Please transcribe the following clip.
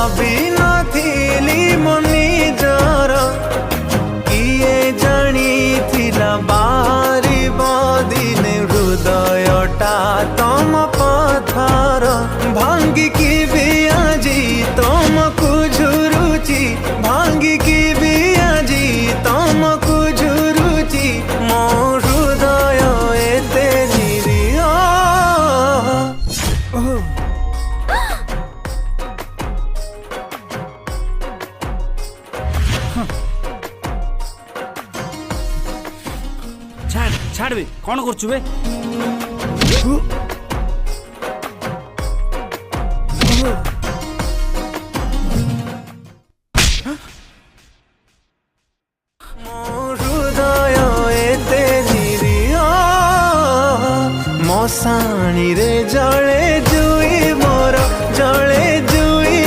भाभी नथिली मनी जर किए जानी थिला बारी बदिने हृदयटा तम पथर भांगी की भी आजी तुमको झुरुची भांगी की भी आजी तुमको झुरुची मो हृदय एते निरीह छाड़ छाड़ बे कौन कर